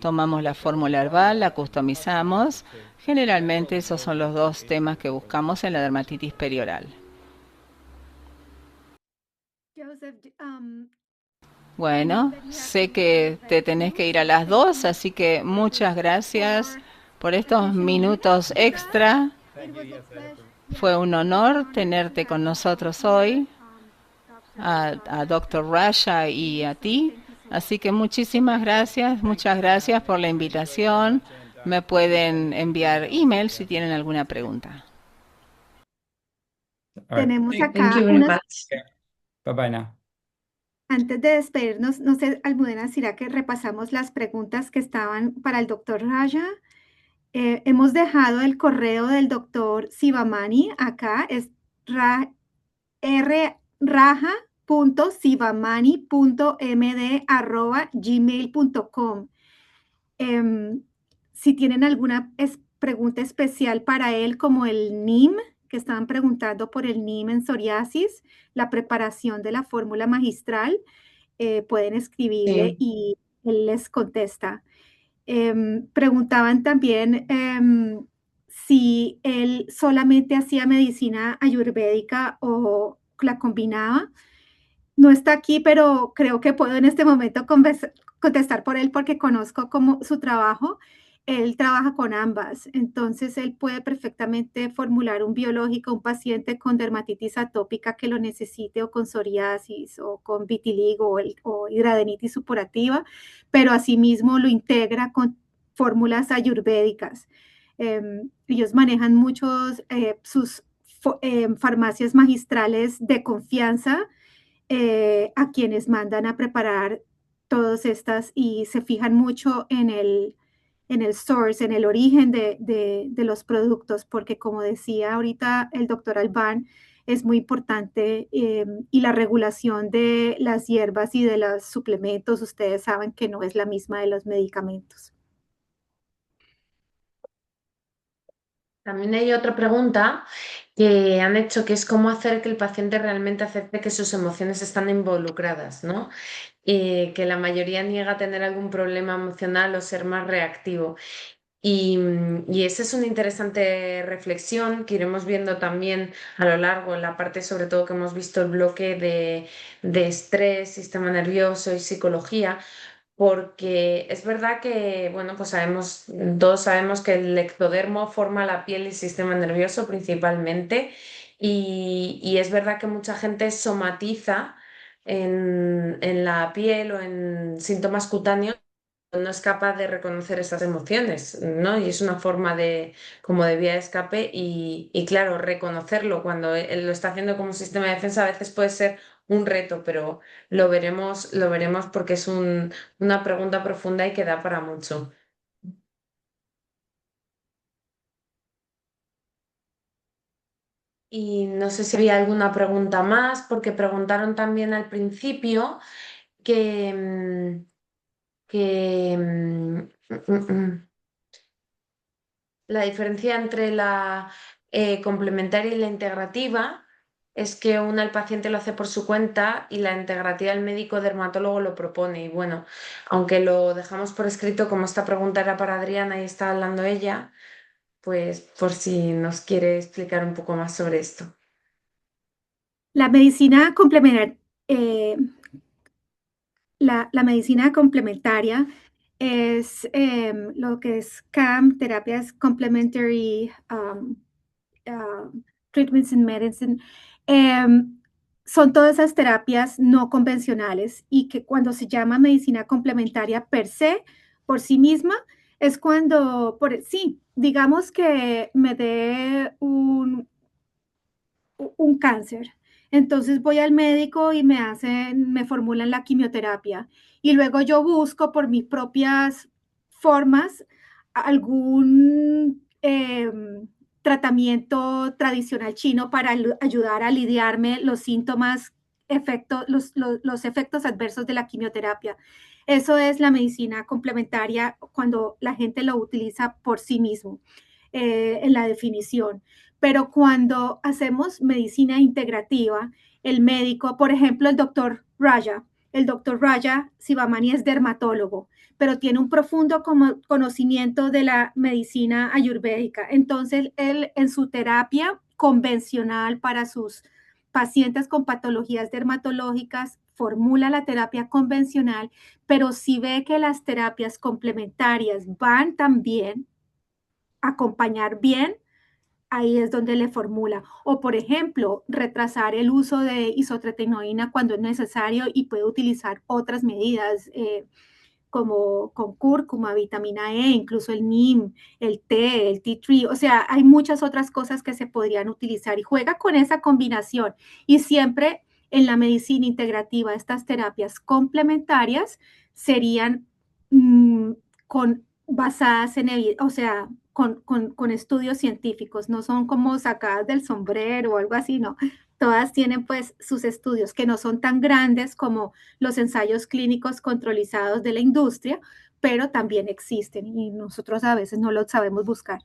C: tomamos la fórmula herbal, la customizamos. Generalmente esos son los dos temas que buscamos en la dermatitis perioral.
A: Joseph, hemos
C: Bueno,
A: venido
C: sé que te tenés que ir a las 2, así que muchas gracias
A: por
C: por estos
A: additional
C: minutos
A: minutes extra.
C: extra.
A: It was a pleasure.
C: Fue un
A: It was an
C: honor
A: honor to
C: tenerte con
A: have you both
C: nosotros
A: here,
C: hoy,
A: Dr.
C: a
A: Rasha
C: Dr. Rasha
A: and
C: y a
A: Joseph.
C: ti.
A: Thank you so
C: Así
A: much.
C: que muchas gracias por la invitación. Me pueden enviar email si tienen alguna pregunta.
D: All right.
A: Tenemos
B: Thank
A: acá
B: you very
A: unas,
B: much.
D: Bye bye now.
A: antes de despedirnos, no sé, Almudena, ¿será que repasamos las preguntas que estaban para el doctor Raja? Hemos dejado el correo del doctor Sivamani acá, es raja.sivamani.md@gmail.com. Em, si tienen alguna pregunta especial para él, como el NIM, que estaban preguntando por el NIM en psoriasis, la preparación de la fórmula magistral, pueden escribirle
B: Sí.
A: y él les contesta. Preguntaban también si él solamente hacía medicina ayurvédica o la combinaba. No está aquí, pero creo que puedo en este momento contestar por él porque conozco como su trabajo. Él trabaja con ambas, entonces él puede perfectamente formular un biológico a un paciente con dermatitis atópica que lo necesite o con psoriasis o con vitiligo o hidradenitis supurativa, pero asimismo lo integra con fórmulas ayurvédicas. Ellos manejan muchos sus farmacias magistrales de confianza a quienes mandan a preparar todas estas y se fijan mucho en el source, en el origen de los productos, porque como decía ahorita el doctor Albán, es muy importante y la regulación de las hierbas y de los suplementos, ustedes saben que no es la misma de los medicamentos.
B: También hay otra pregunta que han hecho, que es cómo hacer que el paciente realmente acepte que sus emociones están involucradas, ¿no? Y que la mayoría niega tener algún problema emocional o ser más reactivo. Y esa es una interesante reflexión que iremos viendo también a lo largo, en la parte sobre todo que hemos visto el bloque de estrés, sistema nervioso y psicología, porque es verdad que, bueno, pues todos sabemos que el ectodermo forma la piel y sistema nervioso principalmente, y es verdad que mucha gente somatiza en la piel o en síntomas cutáneos no es capaz de reconocer esas emociones, ¿no? Y es una forma de, como de vía de escape y claro, reconocerlo cuando él lo está haciendo como un sistema de defensa a veces puede ser un reto, pero lo veremos porque es una pregunta profunda y que da para mucho. Y no sé si había alguna pregunta más, porque preguntaron también al principio que, que la diferencia entre la complementaria y la integrativa es que una el paciente lo hace por su cuenta y la integrativa el médico dermatólogo lo propone. Y bueno, aunque lo dejamos por escrito, como esta pregunta era para Adriana y está hablando ella, pues por si nos quiere explicar un poco más sobre esto.
A: La medicina complementaria, la medicina complementaria es lo que es CAM, terapias complementary treatments in medicine. Son todas esas terapias no convencionales y que cuando se llama medicina complementaria per se, por sí misma, es cuando, sí, digamos que me dé un cáncer. Entonces voy al médico y me formulan la quimioterapia. Y luego yo busco por mis propias formas algún tratamiento tradicional chino para ayudar a lidiarme los síntomas, los efectos adversos de la quimioterapia. Eso es la medicina complementaria cuando la gente lo utiliza por sí mismo, en la definición. Pero cuando hacemos medicina integrativa, el médico, por ejemplo, el doctor Raja Sivamani es dermatólogo, pero tiene un profundo conocimiento de la medicina ayurvédica. Entonces, él en su terapia convencional para sus pacientes con patologías dermatológicas formula la terapia convencional, pero si ve que las terapias complementarias van también a acompañar bien, ahí es donde le formula. O, por ejemplo, retrasar el uso de isotretinoína cuando es necesario y puede utilizar otras medidas como con cúrcuma, vitamina E, incluso el NIM, el té, el tea tree. O sea, hay muchas otras cosas que se podrían utilizar y juega con esa combinación. Y siempre en la medicina integrativa, estas terapias complementarias serían mmm, basadas en, o sea, con estudios científicos, no son como sacadas del sombrero o algo así, no. Todas tienen pues sus estudios que no son tan grandes como los ensayos clínicos controlizados de la industria, pero también existen y nosotros a veces no los sabemos buscar.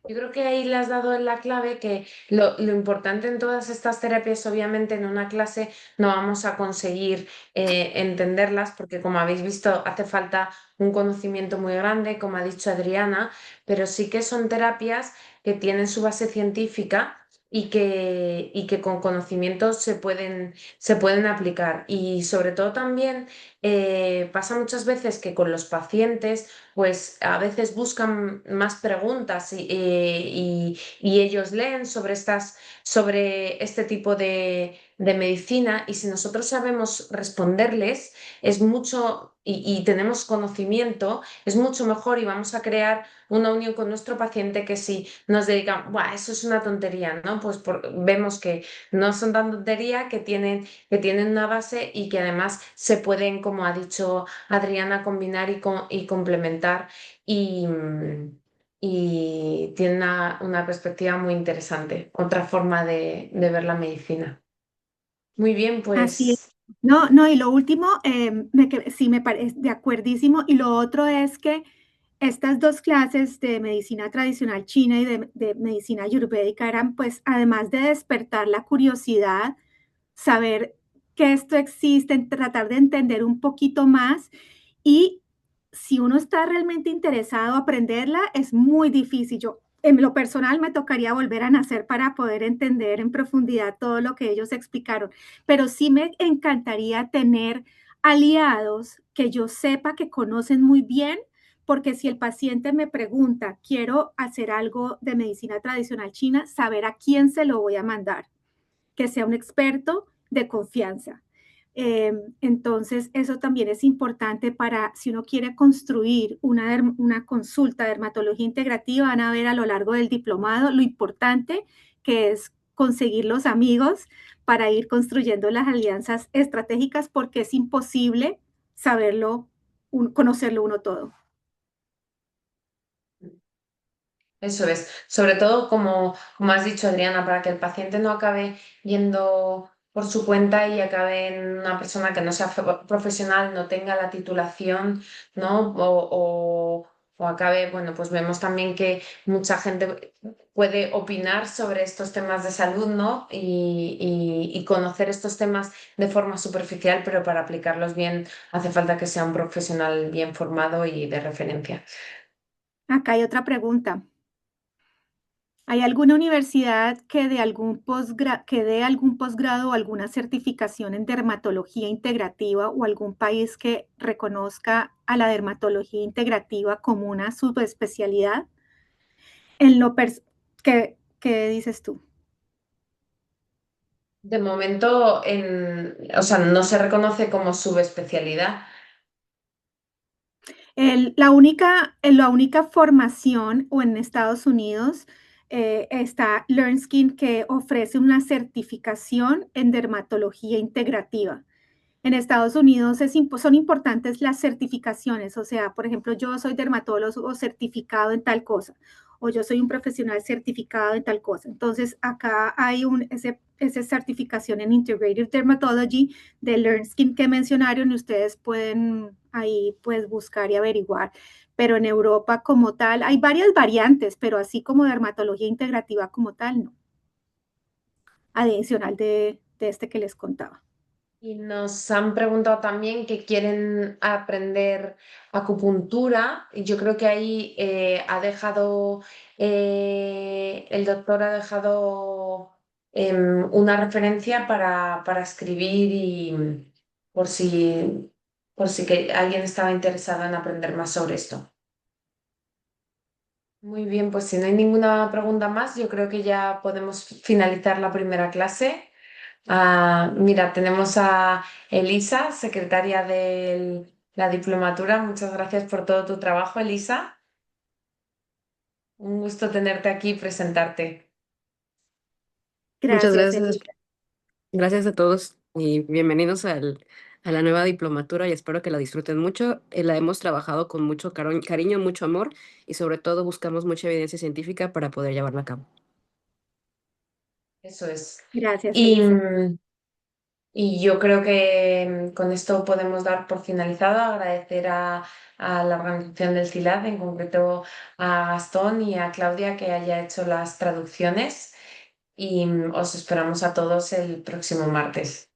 B: Yo creo que ahí le has dado en la clave que lo importante en todas estas terapias, obviamente en una clase no vamos a conseguir entenderlas porque como habéis visto hace falta un conocimiento muy grande, como ha dicho Adriana, pero sí que son terapias que tienen su base científica y que con conocimientos se pueden aplicar. Y sobre todo también pasa muchas veces que con los pacientes pues a veces buscan más preguntas y ellos leen sobre sobre este tipo de medicina y si nosotros sabemos responderles es mucho y tenemos conocimiento, es mucho mejor y vamos a crear una unión con nuestro paciente que si nos dedican, "Buah, eso es una tontería, ¿no? Pues vemos que no son tan tontería, que tienen una base y que además se pueden, como ha dicho Adriana, combinar y complementar y, y tiene una perspectiva muy interesante, otra forma de ver la medicina. Muy bien,
A: Así es.
B: pues
A: No, no, y lo último, sí me parece de acuerdísimo, y lo otro es que estas dos clases de medicina tradicional china y de medicina ayurvédica eran, pues, además de despertar la curiosidad, saber que esto existe, tratar de entender un poquito más y si uno está realmente interesado en aprenderla, es muy difícil. Yo, en lo personal, me tocaría volver a nacer para poder entender en profundidad todo lo que ellos explicaron, pero sí me encantaría tener aliados que yo sepa que conocen muy bien, porque si el paciente me pregunta, quiero hacer algo de medicina tradicional china, saber a quién se lo voy a mandar, que sea un experto de confianza. Entonces, eso también es importante para si uno quiere construir una consulta de dermatología integrativa, van a ver a lo largo del diplomado lo importante que es conseguir los amigos para ir construyendo las alianzas estratégicas porque es imposible saberlo, conocerlo uno todo.
B: Eso es, sobre todo como has dicho Adriana, para que el paciente no acabe yendo por su cuenta y acabe en una persona que no sea profesional, no tenga la titulación, ¿no? O acabe, bueno, pues vemos también que mucha gente puede opinar sobre estos temas de salud, ¿no? Y conocer estos temas de forma superficial, pero para aplicarlos bien hace falta que sea un profesional bien formado y de referencia.
A: Acá hay otra pregunta. ¿Hay alguna universidad que dé algún posgrado o alguna certificación en dermatología integrativa o algún país que reconozca a la dermatología integrativa como una subespecialidad? En lo ¿qué dices tú?
B: De momento, o sea, no se reconoce como subespecialidad.
A: La única formación o en Estados Unidos está LearnSkin que ofrece una certificación en dermatología integrativa. En Estados Unidos son importantes las certificaciones, o sea, por ejemplo, yo soy dermatólogo certificado en tal cosa, o yo soy un profesional certificado en tal cosa. Entonces, acá hay esa certificación en Integrative Dermatology de LearnSkin que mencionaron y ustedes pueden ahí pues buscar y averiguar. Pero en Europa como tal, hay varias variantes, pero así como dermatología integrativa como tal, no. Adicional de este que les contaba.
B: Y nos han preguntado también que quieren aprender acupuntura. Y yo creo que ahí el doctor ha dejado una referencia para escribir y por si, por si que alguien estaba interesado en aprender más sobre esto. Muy bien, pues si no hay ninguna pregunta más, yo creo que ya podemos finalizar la primera clase. Mira, tenemos a Elisa, secretaria de la diplomatura. Muchas gracias por todo tu trabajo, Elisa. Un gusto tenerte aquí y presentarte.
D: Muchas
A: Gracias,
D: gracias.
A: Elisa.
D: Gracias a todos y bienvenidos a la nueva diplomatura y espero que la disfruten mucho. La hemos trabajado con mucho cariño, mucho amor y sobre todo buscamos mucha evidencia científica para poder llevarla a cabo.
B: Eso es.
A: Gracias,
B: Y,
A: Elisa.
B: y yo creo que con esto podemos dar por finalizado. Agradecer a la organización del CILAD, en concreto a Gastón y a Claudia que haya hecho las traducciones. Y os esperamos a todos el próximo martes.